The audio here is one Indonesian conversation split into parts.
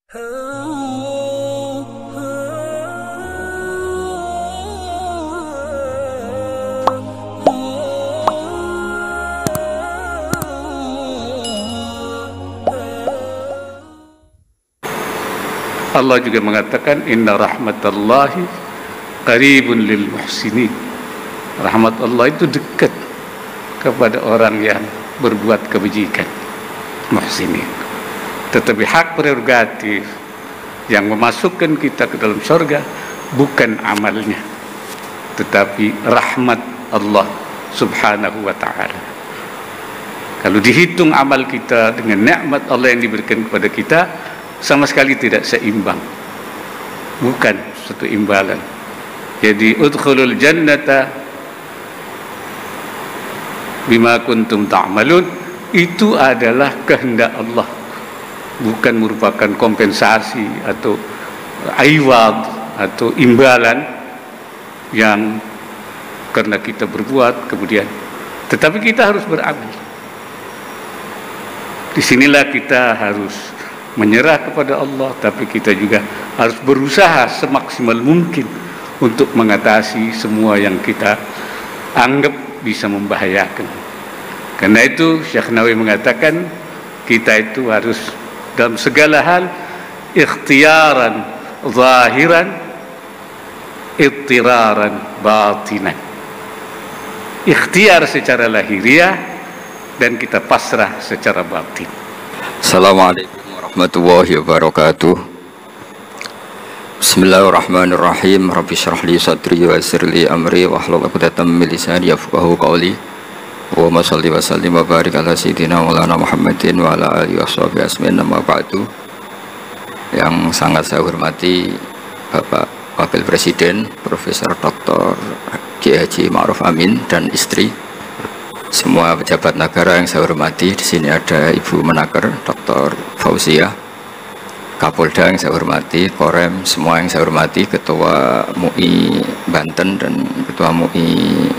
Allah juga mengatakan inna rahmatallahi qaribun lil muhsinin. Rahmat Allah itu dekat kepada orang yang berbuat kebajikan, muhsinin. Tetapi hak prerogatif yang memasukkan kita ke dalam surga bukan amalnya, tetapi rahmat Allah subhanahu wa ta'ala. Kalau dihitung amal kita dengan nikmat Allah yang diberikan kepada kita, sama sekali tidak seimbang, bukan satu imbalan. Jadi udkhulul jannata bima kuntum ta'malun, itu adalah kehendak Allah, bukan merupakan kompensasi atau iwad atau imbalan yang karena kita berbuat kemudian, tetapi kita harus beramal. Disinilah kita harus menyerah kepada Allah, tapi kita juga harus berusaha semaksimal mungkin untuk mengatasi semua yang kita anggap bisa membahayakan. Karena itu Syekh Nawawi mengatakan kita itu harus dalam segala hal ikhtiaran zahiran, ittiraran batinan. Ikhtiar secara lahiriah dan kita pasrah secara batin. Assalamualaikum warahmatullahi wabarakatuh. Bismillahirrahmanirrahim. Rabbi syrah li sadri wa yassir li amri wahlul 'uqdatam min lisani yafqahu qawli. Wa shalli wa sallim wa barik ala sayyidina Maulana Muhammadin wa ala alihi washabihi asmin. Nama ba'du. Yang sangat saya hormati Bapak Wakil Presiden Profesor Dr. Kiai Haji Ma'ruf Amin dan istri, semua pejabat negara yang saya hormati. Di sini ada Ibu Menaker Dr. Fauzia, Kapolda yang saya hormati, Korem, semua yang saya hormati, Ketua MUI Banten dan Ketua MUI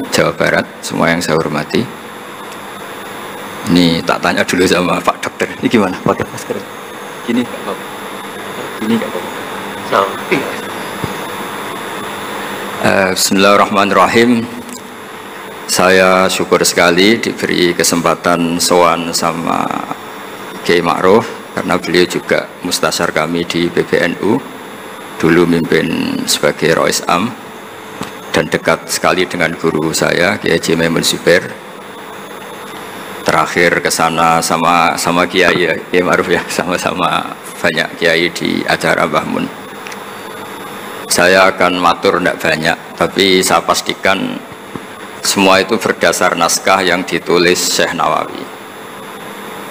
Jawa Barat, semua yang saya hormati. Ini tak tanya dulu sama Pak Dokter, ini gimana pakai masker? Gini nggak apa-apa? Gini nggak apa-apa? Bismillahirrahmanirrahim. Saya syukur sekali diberi kesempatan sowan sama Kiai Ma'ruf, karena beliau juga mustasyar kami di PBNU, dulu mimpin sebagai Rois Am dan dekat sekali dengan guru saya Kiai Haji Maimun Zubair. Terakhir ke sana sama Kiai Ma'ruf ya, sama-sama banyak kiai di acara Mbah Mun. Saya akan matur tidak banyak, tapi saya pastikan semua itu berdasar naskah yang ditulis Syekh Nawawi.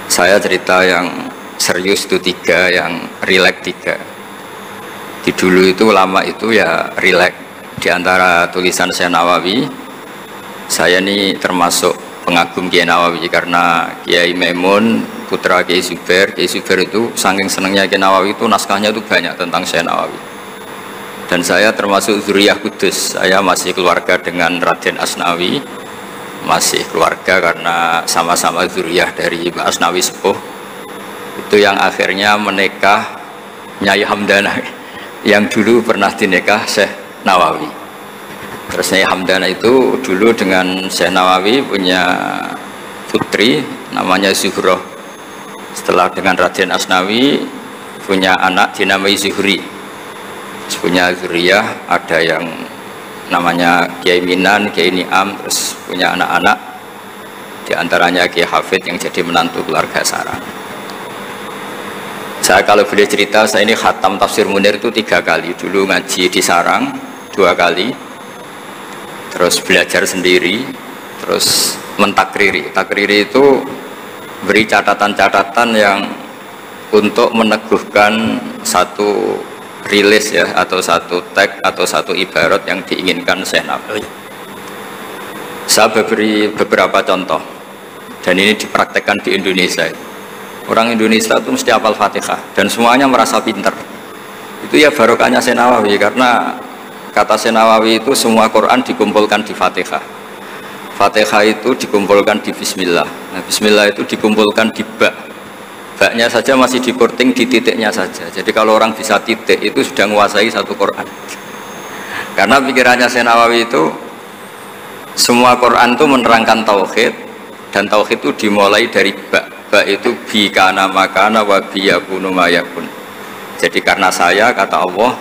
Saya cerita yang serius itu 3, yang rileks 3. Di dulu itu lama itu ya rileks. Di antara tulisan Syekh Nawawi, saya ini termasuk pengagum Kiai Nawawi, karena Kiai Maimun putra Kiai Zubair itu saking senangnya Kiai Nawawi itu naskahnya itu banyak tentang Syekh Nawawi. Dan saya termasuk zuriyah kudus, saya masih keluarga dengan Raden Asnawi, masih keluarga karena sama-sama zuriyah dari Mbak Asnawi Sepuh. Itu yang akhirnya menikah Nyai Hamdana, yang dulu pernah dinikah Syekh Nawawi. Terus Nyai Hamdana itu dulu dengan Syekh Nawawi punya putri namanya Zuhroh. Setelah dengan Raden Asnawi punya anak dinamai Zuhri. Punya zuriyah, ada yang namanya Kiai Minan, Kiai Niam, terus punya anak-anak, diantaranya Kiai Hafid yang jadi menantu keluarga Sarang. Saya kalau boleh cerita, saya ini khatam Tafsir Munir itu 3 kali. Dulu ngaji di Sarang 2 kali, terus belajar sendiri, terus mentakriri. Takriri itu beri catatan-catatan yang untuk meneguhkan satu rilis ya, atau satu tag atau satu ibarat yang diinginkan Syekh Nawawi. Saya beri beberapa contoh, dan ini dipraktekkan di Indonesia. Orang Indonesia itu mesti hafal Fatihah dan semuanya merasa pintar. Itu ya barokahnya Syekh Nawawi, karena kata Syekh Nawawi itu semua Quran dikumpulkan di Fatihah. Fatihah itu dikumpulkan di Bismillah. Nah, Bismillah itu dikumpulkan di Ba. baknya saja masih dikorting di titiknya saja. Jadi kalau orang bisa titik itu sudah menguasai satu Quran. Karena pikirannya Syekh Nawawi itu semua Quran itu menerangkan tauhid, dan tauhid itu dimulai dari bak. Bak itu bi kana makana wa bi yakunu mayakun. Jadi karena saya, kata Allah,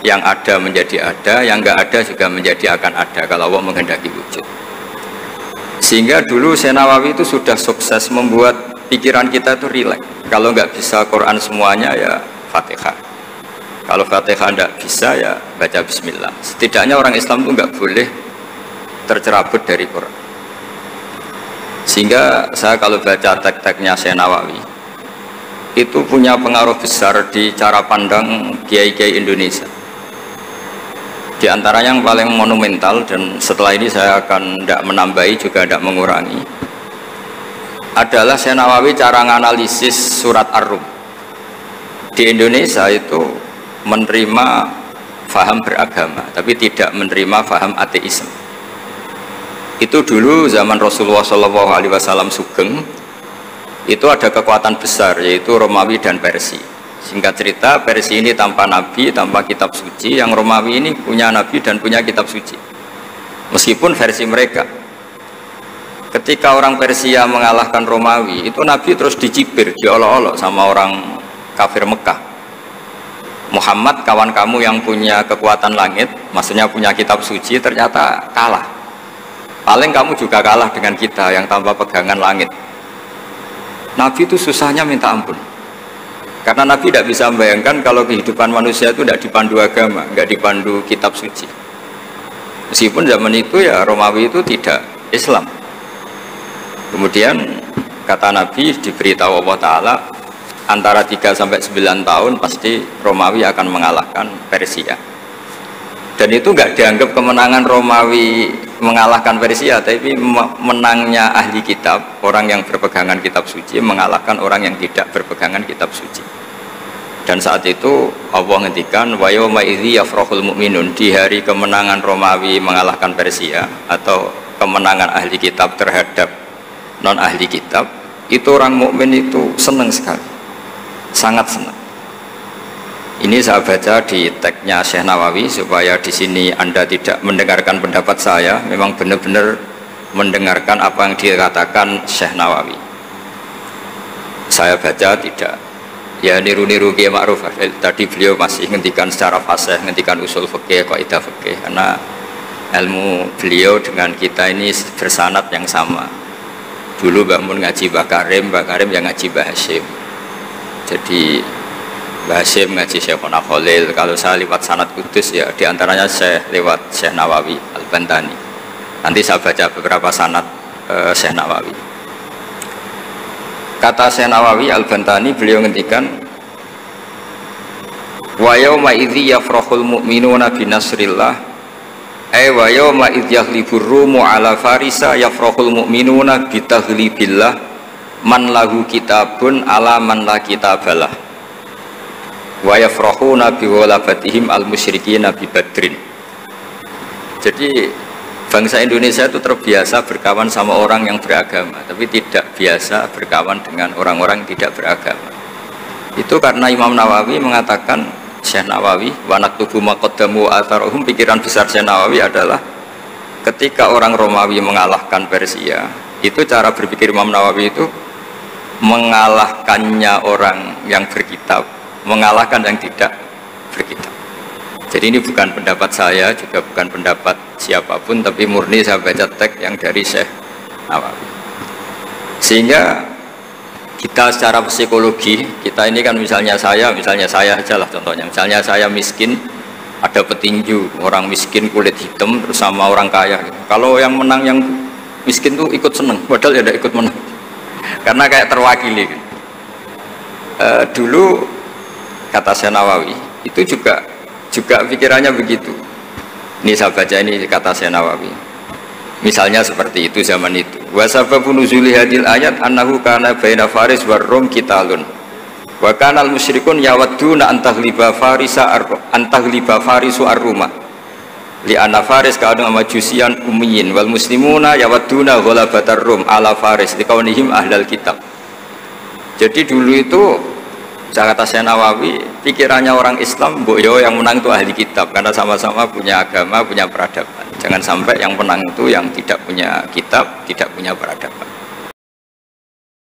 yang ada menjadi ada, yang enggak ada juga menjadi akan ada kalau Allah menghendaki wujud. Sehingga dulu Syekh Nawawi itu sudah sukses membuat pikiran kita itu rileks. Kalau nggak bisa Quran semuanya ya Fatihah. Kalau Fatihah nggak bisa ya baca Bismillah. Setidaknya orang Islam itu nggak boleh tercerabut dari Quran. Sehingga saya kalau baca teks-teksnya Syekh Nawawi itu punya pengaruh besar di cara pandang kiai-kiai Indonesia. Di antaranya yang paling monumental, dan setelah ini saya akan tidak menambahi juga tidak mengurangi, adalah Syekh Nawawi cara menganalisis surat Ar-Rum. Di Indonesia itu menerima faham beragama, tapi tidak menerima faham ateisme. Itu dulu zaman Rasulullah SAW sugeng, itu ada kekuatan besar yaitu Romawi dan Persia. Singkat cerita, Persia ini tanpa nabi, tanpa kitab suci. Yang Romawi ini punya nabi dan punya kitab suci, meskipun versi mereka. Ketika orang Persia mengalahkan Romawi, itu nabi terus dicibir, diolok-olok sama orang kafir Mekah. Muhammad, kawan kamu yang punya kekuatan langit, maksudnya punya kitab suci, ternyata kalah. Paling kamu juga kalah dengan kita yang tanpa pegangan langit. Nabi itu susahnya minta ampun, karena Nabi tidak bisa membayangkan kalau kehidupan manusia itu tidak dipandu agama, tidak dipandu kitab suci. Meskipun zaman itu ya Romawi itu tidak Islam. Kemudian kata Nabi, diberitahu Allah Ta'ala, antara 3-9 tahun pasti Romawi akan mengalahkan Persia. Dan itu nggak dianggap kemenangan Romawi mengalahkan Persia, tapi menangnya ahli kitab, orang yang berpegangan kitab suci mengalahkan orang yang tidak berpegangan kitab suci. Dan saat itu Allah ngendikan wa yauma idzi yafrahul mu'minun, di hari kemenangan Romawi mengalahkan Persia atau kemenangan ahli kitab terhadap non ahli kitab, itu orang mukmin itu senang sekali, sangat senang. Ini saya baca di teksnya Syekh Nawawi supaya di sini Anda tidak mendengarkan pendapat saya, memang benar-benar mendengarkan apa yang dikatakan Syekh Nawawi. Saya baca tidak ya niru-niru Kiai Ma'ruf. Tadi beliau masih ngendikan secara fasih, ngendikan usul fikih, kaidah fikih, karena ilmu beliau dengan kita ini bersanad yang sama. Dulu Mbah Mun ngaji Mbah Karim yang ngaji Mbah Hasyim. Jadi Mbah Hasyim ngaji Syekhona Khalil, kalau saya lewat sanad kudus ya diantaranya saya lewat Syekh Nawawi Al-Bantani. Nanti saya baca beberapa sanad Syekh Nawawi. Kata Syekh Nawawi Al-Bantani, beliau ngendikan wa yauma idzi yafrahul mu'minuna binasrillah wa yauma idzi yaghlibur rumu ala farisa yafrahul mu'minuna bitaghlibillah man lahu kitabun ala man la kitabalah wa yafrahuna biwalabatihim al-musyrikina bi badrin. Jadi bangsa Indonesia itu terbiasa berkawan sama orang yang beragama, tapi tidak biasa berkawan dengan orang-orang yang tidak beragama. Itu karena Imam Nawawi mengatakan, Syekh Nawawi wa naktubu maqaddamu atharuhum, pikiran besar Syekh Nawawi adalah ketika orang Romawi mengalahkan Persia, itu cara berpikir Imam Nawawi itu mengalahkannya orang yang berkitab, mengalahkan yang tidak berkitab. Jadi ini bukan pendapat saya, juga bukan pendapat siapapun, tapi murni saya baca teks yang dari Syekh Nawawi. Sehingga kita secara psikologi, kita ini kan misalnya saya aja lah contohnya, misalnya saya miskin, ada petinju, orang miskin kulit hitam terus sama orang kaya. Kalau yang menang yang miskin tuh ikut seneng, padahal ya tidak ikut menang, karena kayak terwakili. Dulu kata Syekh Nawawi itu juga pikirannya begitu. Ini saya baca, ini kata Syekh Nawawi. Misalnya seperti itu zaman itu. Wa sababu nuzuli hadil ayat annahu kana baina Faris war Rum qitalun. Wa kana al musyrikun yawadduna antaghliba farisu ar-Ruma. Li anna Faris kanu majusian ummiyin wal muslimuna yawadduna ghalabatar Rum ala Faris liqaunihim ahlal kitab. Jadi dulu itu kata Syekh Nawawi, pikirannya orang Islam, boyo yang menang itu ahli kitab karena sama-sama punya agama, punya peradaban. Jangan sampai yang menang itu yang tidak punya kitab, tidak punya peradaban.